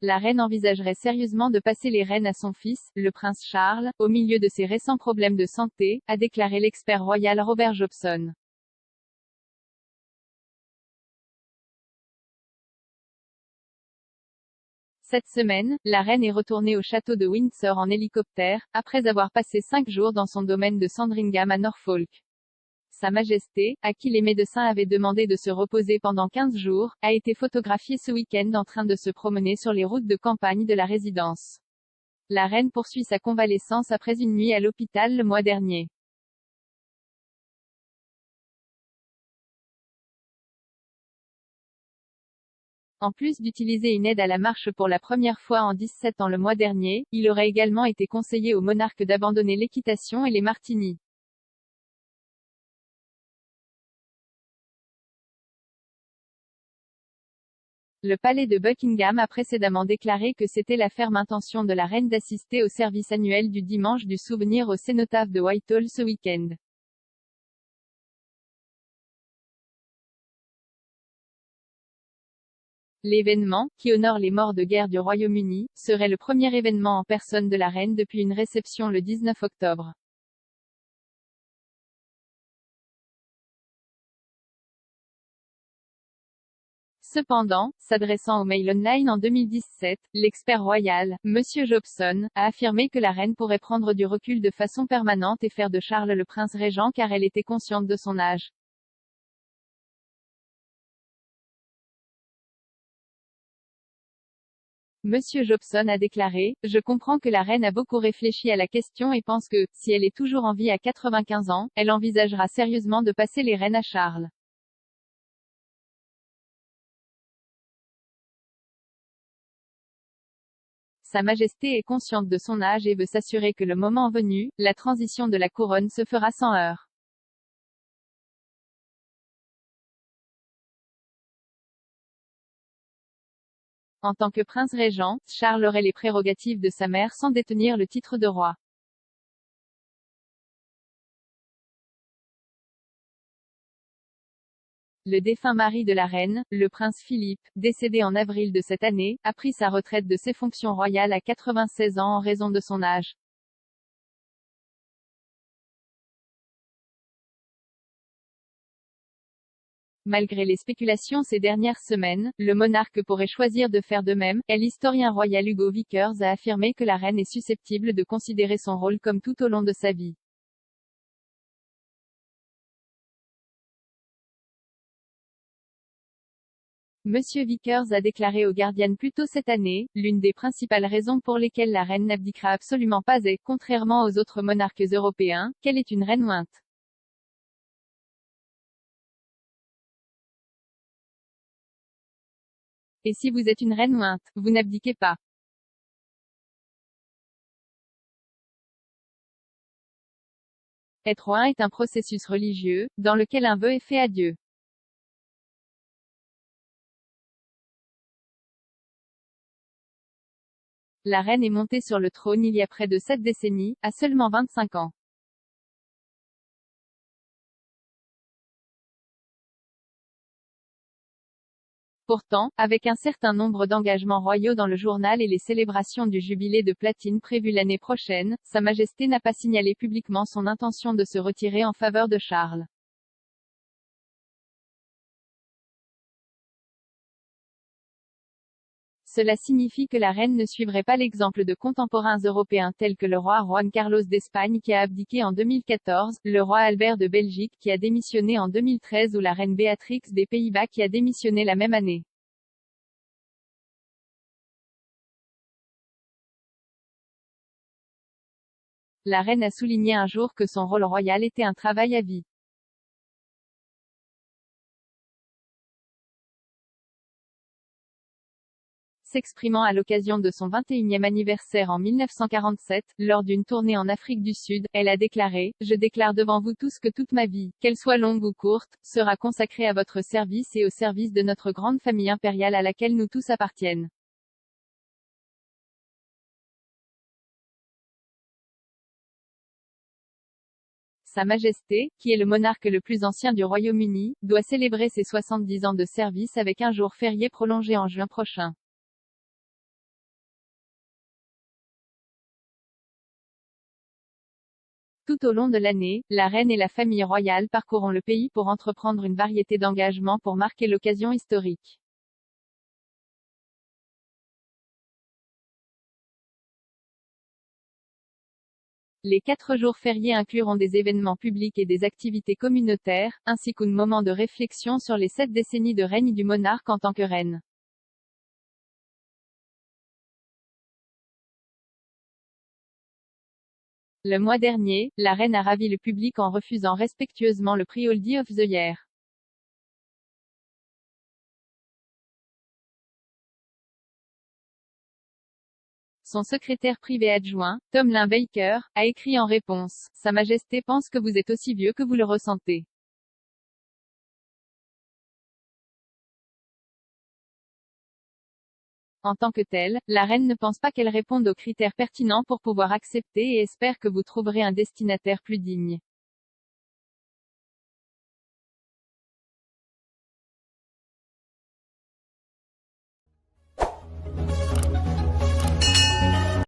la reine envisagerait sérieusement de passer les rênes à son fils, le prince Charles, au milieu de ses récents problèmes de santé, a déclaré l'expert royal Robert Jobson. Cette semaine, la reine est retournée au château de Windsor en hélicoptère, après avoir passé 5 jours dans son domaine de Sandringham à Norfolk. Sa Majesté, à qui les médecins avaient demandé de se reposer pendant 15 jours, a été photographiée ce week-end en train de se promener sur les routes de campagne de la résidence. La reine poursuit sa convalescence après une nuit à l'hôpital le mois dernier. En plus d'utiliser une aide à la marche pour la première fois en 17 ans le mois dernier, il aurait également été conseillé au monarque d'abandonner l'équitation et les martinis. Le palais de Buckingham a précédemment déclaré que c'était la ferme intention de la reine d'assister au service annuel du dimanche du souvenir au cénotaphe de Whitehall ce week-end. L'événement, qui honore les morts de guerre du Royaume-Uni, serait le premier événement en personne de la reine depuis une réception le 19 octobre. Cependant, s'adressant au Mail Online en 2017, l'expert royal, M. Jobson, a affirmé que la reine pourrait prendre du recul de façon permanente et faire de Charles le prince régent car elle était consciente de son âge. Monsieur Jobson a déclaré: « Je comprends que la reine a beaucoup réfléchi à la question et pense que, si elle est toujours en vie à 95 ans, elle envisagera sérieusement de passer les rênes à Charles. Sa Majesté est consciente de son âge et veut s'assurer que le moment venu, la transition de la couronne se fera sans heurts. » En tant que prince régent, Charles aurait les prérogatives de sa mère sans détenir le titre de roi. Le défunt mari de la reine, le prince Philippe, décédé en avril de cette année, a pris sa retraite de ses fonctions royales à 96 ans en raison de son âge. Malgré les spéculations ces dernières semaines, le monarque pourrait choisir de faire de même, et l'historien royal Hugo Vickers a affirmé que la reine est susceptible de considérer son rôle comme tout au long de sa vie. Monsieur Vickers a déclaré au Guardian plus tôt cette année: « L'une des principales raisons pour lesquelles la reine n'abdiquera absolument pas est, contrairement aux autres monarques européens, qu'elle est une reine ointe. » Et si vous êtes une reine ointe, vous n'abdiquez pas. Être oint est un processus religieux, dans lequel un vœu est fait à Dieu. La reine est montée sur le trône il y a près de 7 décennies, à seulement 25 ans. Pourtant, avec un certain nombre d'engagements royaux dans le journal et les célébrations du jubilé de platine prévues l'année prochaine, Sa Majesté n'a pas signalé publiquement son intention de se retirer en faveur de Charles. Cela signifie que la reine ne suivrait pas l'exemple de contemporains européens tels que le roi Juan Carlos d'Espagne qui a abdiqué en 2014, le roi Albert de Belgique qui a démissionné en 2013 ou la reine Béatrix des Pays-Bas qui a démissionné la même année. La reine a souligné un jour que son rôle royal était un travail à vie. S'exprimant à l'occasion de son 21e anniversaire en 1947, lors d'une tournée en Afrique du Sud, elle a déclaré: « Je déclare devant vous tous que toute ma vie, qu'elle soit longue ou courte, sera consacrée à votre service et au service de notre grande famille impériale à laquelle nous tous appartiennent. » Sa Majesté, qui est le monarque le plus ancien du Royaume-Uni, doit célébrer ses 70 ans de service avec un jour férié prolongé en juin prochain. Tout au long de l'année, la reine et la famille royale parcourront le pays pour entreprendre une variété d'engagements pour marquer l'occasion historique. Les 4 jours fériés incluront des événements publics et des activités communautaires, ainsi qu'un moment de réflexion sur les 7 décennies de règne du monarque en tant que reine. Le mois dernier, la reine a ravi le public en refusant respectueusement le prix Oldie of the Year. Son secrétaire privé adjoint, Tom Lynn Baker, a écrit en réponse: Sa Majesté pense que vous êtes aussi vieux que vous le ressentez. En tant que telle, la reine ne pense pas qu'elle réponde aux critères pertinents pour pouvoir accepter et espère que vous trouverez un destinataire plus digne.